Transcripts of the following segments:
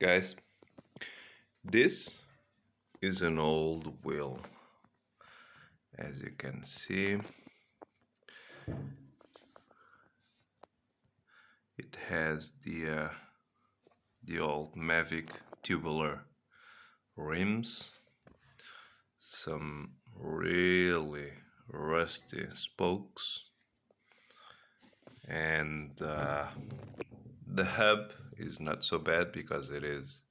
Guys, this is an old wheel. As you can see, it has the old Mavic tubular rims, some really rusty spokes, and the hub is not so bad because it is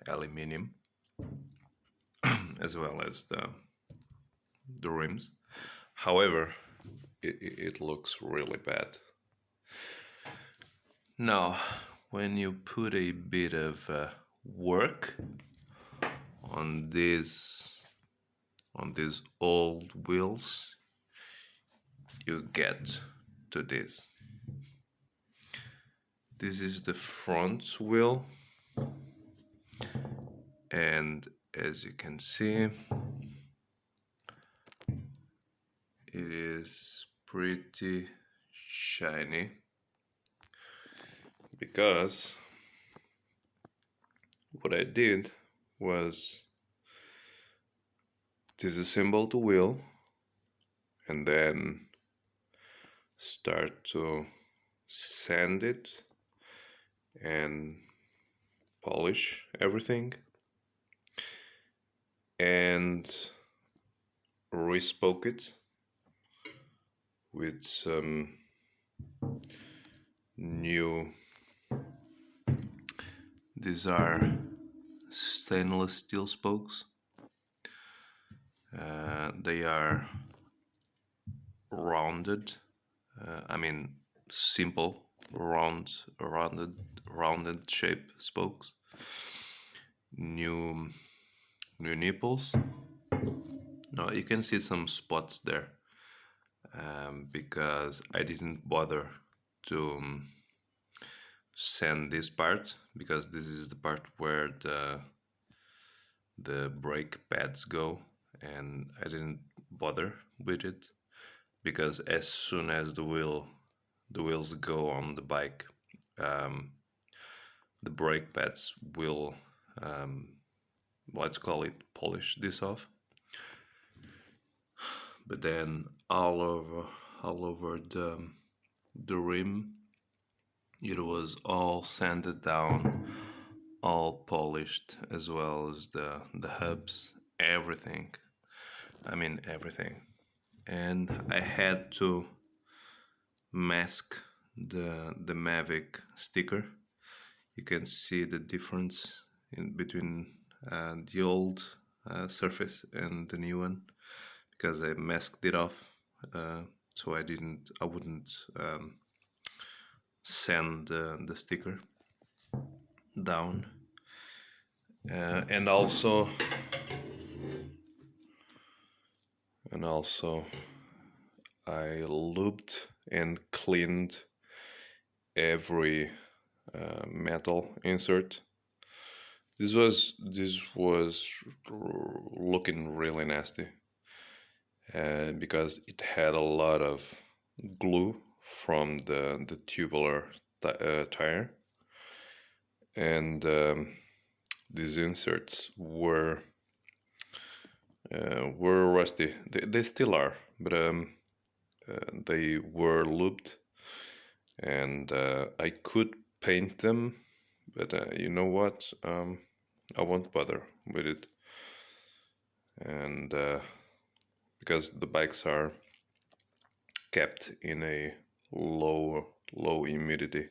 aluminium, as well as the rims. However, it looks really bad. Now, when you put a bit of work on these old wheels, you get to this. This is the front wheel, and as you can see, it is pretty shiny because what I did was disassemble the wheel and then start to sand it and polish everything and respoke it with some new, these are stainless steel spokes. They are rounded, simple rounded shape spokes. New nipples. Now you can see some spots there because I didn't bother to sand this part, because this is the part where the brake pads go, and I didn't bother with it because as soon as the wheels go on the bike, the brake pads will, let's call it, polish this off. But then all over the rim, it was all sanded down, all polished, as well as the hubs, everything. Everything. And I had to mask the Mavic sticker. You can see the difference in between the old surface and the new one, because I masked it off, so I wouldn't sand the sticker down, and also I lubed and cleaned every metal insert. This was looking really nasty because it had a lot of glue from the tubular tire, and these inserts were rusty. They still are, but they were lubed, and I could paint them, but you know what? I won't bother with it, and because the bikes are kept in a low humidity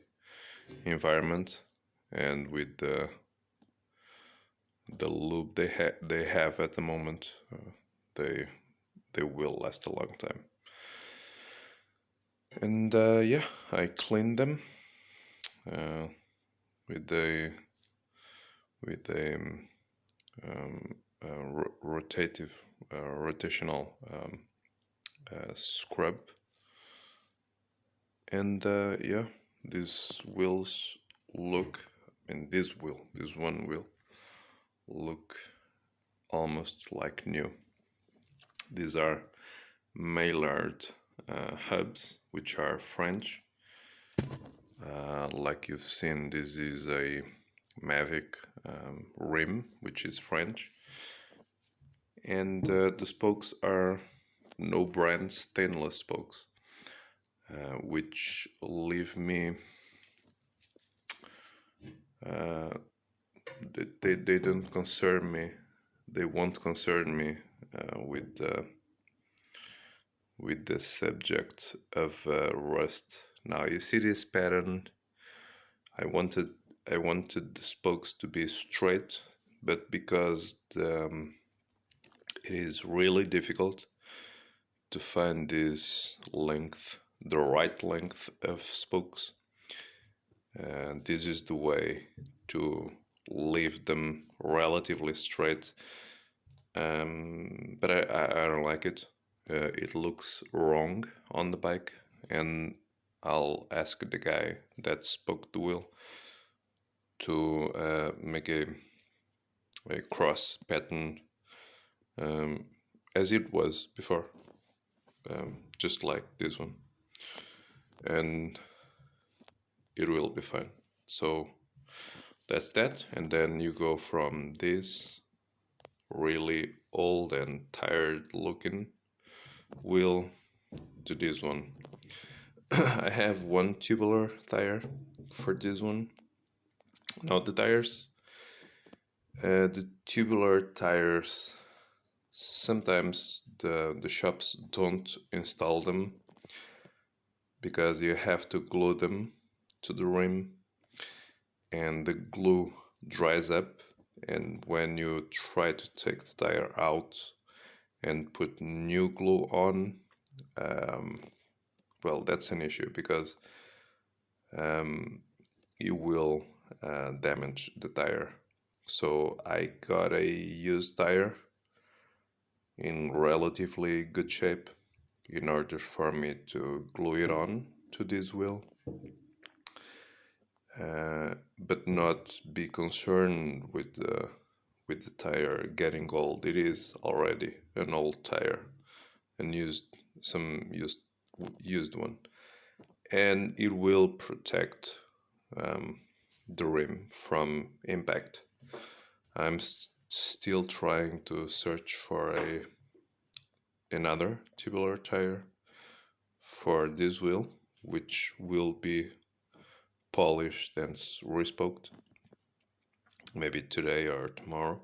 environment, and with the lube they have at the moment, they will last a long time. And yeah, I cleaned them with a rotational scrub, and yeah, these wheels look, this one wheel look almost like new. These are Maillard hubs, which are French. Like you've seen, this is a Mavic rim, which is French, and the spokes are no brand stainless spokes, which leave me uh, they don't concern me. They won't concern me with the subject of rust. Now you see this pattern. I wanted I wanted the spokes to be straight, but because it is really difficult to find this length, the right length of spokes, this is the way to leave them relatively straight. But I don't like it. It looks wrong on the bike, and I'll ask the guy that spoke the wheel to make a cross pattern um, as it was before, just like this one, and it will be fine. So that's that, and then you go from this really old and tired looking wheel to this one. I have one tubular tire for this one. Now the tubular tires, sometimes the shops don't install them because you have to glue them to the rim, and the glue dries up, and when you try to take the tire out and put new glue on, um, well, that's an issue because you will damage the tire. So I got a used tire in relatively good shape in order for me to glue it on to this wheel, but not be concerned with the tire getting old. It is already an old tire, and used one, and it will protect the rim from impact. I'm still trying to search for another tubular tire for this wheel, which will be polished and respoked maybe today or tomorrow.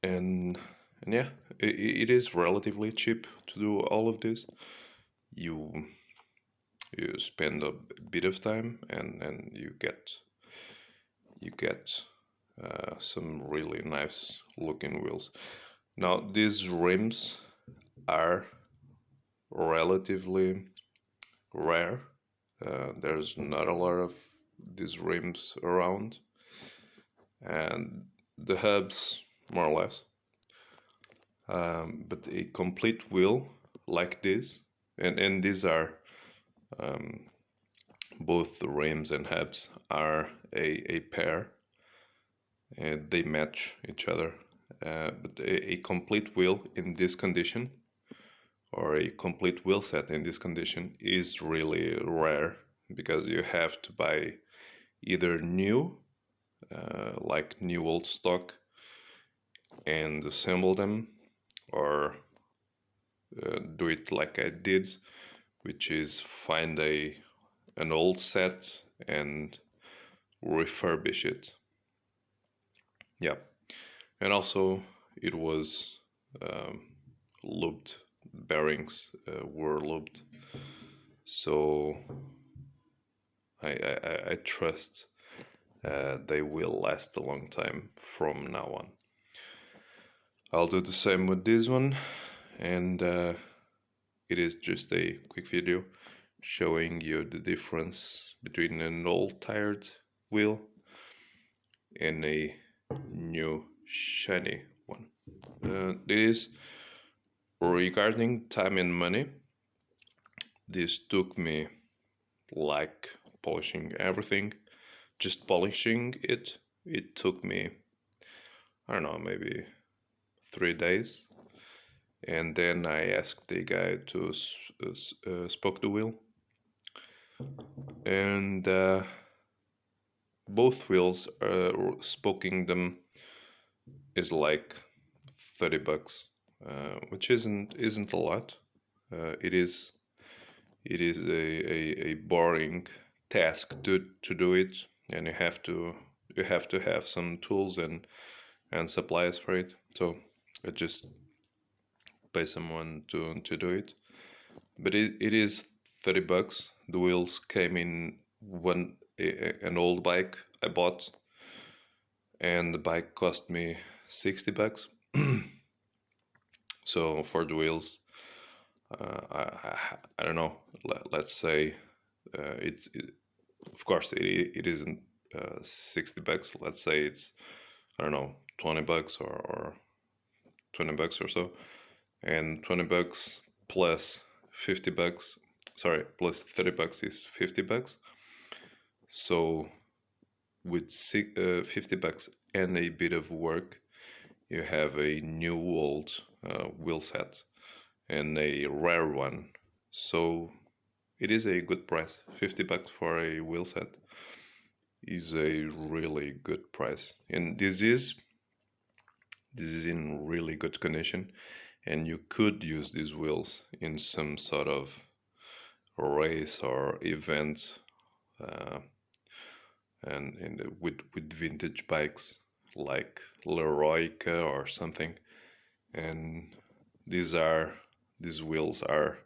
And yeah, it is relatively cheap to do all of this. You you spend a bit of time, and you get some really nice looking wheels. Now these rims are relatively rare. There's not a lot of these rims around, and the hubs more or less. But a complete wheel like this, and these are both the rims and hubs are a pair, and they match each other. But a complete wheel in this condition, or a complete wheel set in this condition, is really rare because you have to buy either new, like new old stock, and assemble them, or do it like I did, which is find an old set and refurbish it. Yeah, and also it was um, lubed. Bearings were lubed, so I trust they will last a long time from now on. I'll do the same with this one, and it is just a quick video showing you the difference between an old tired wheel and a new shiny one. It is regarding time and money. This took me like polishing everything, just polishing it. It took me, I don't know, maybe 3 days, and then I asked the guy to spoke the wheel, and both wheels, spoking them is like 30 bucks, which isn't a lot. It is a boring task to do it, and you have to have some tools and supplies for it. So I just pay someone to do it. But it is 30 bucks. The wheels came in an old bike I bought, and the bike cost me 60 bucks. So for the wheels, I don't know. Let's say of course it isn't 60 bucks. Let's say it's, I don't know, 20 bucks or 20 bucks or so, and 20 bucks plus 50 bucks, sorry, plus 30 bucks is 50 bucks. So with 50 bucks and a bit of work, you have a new old wheel set, and a rare one. So it is a good price. 50 bucks for a wheel set is a really good price. And this is in really good condition, and you could use these wheels in some sort of race or event, uh, and with vintage bikes like Leroyka or something. And these are these wheels are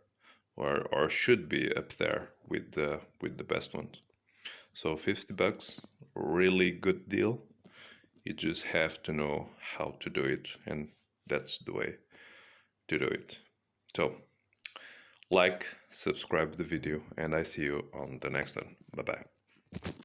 or should be up there with the best ones. So 50 bucks, really good deal. You just have to know how to do it, and that's the way to do it. So, like, subscribe the video, and I see you on the next one. Bye bye.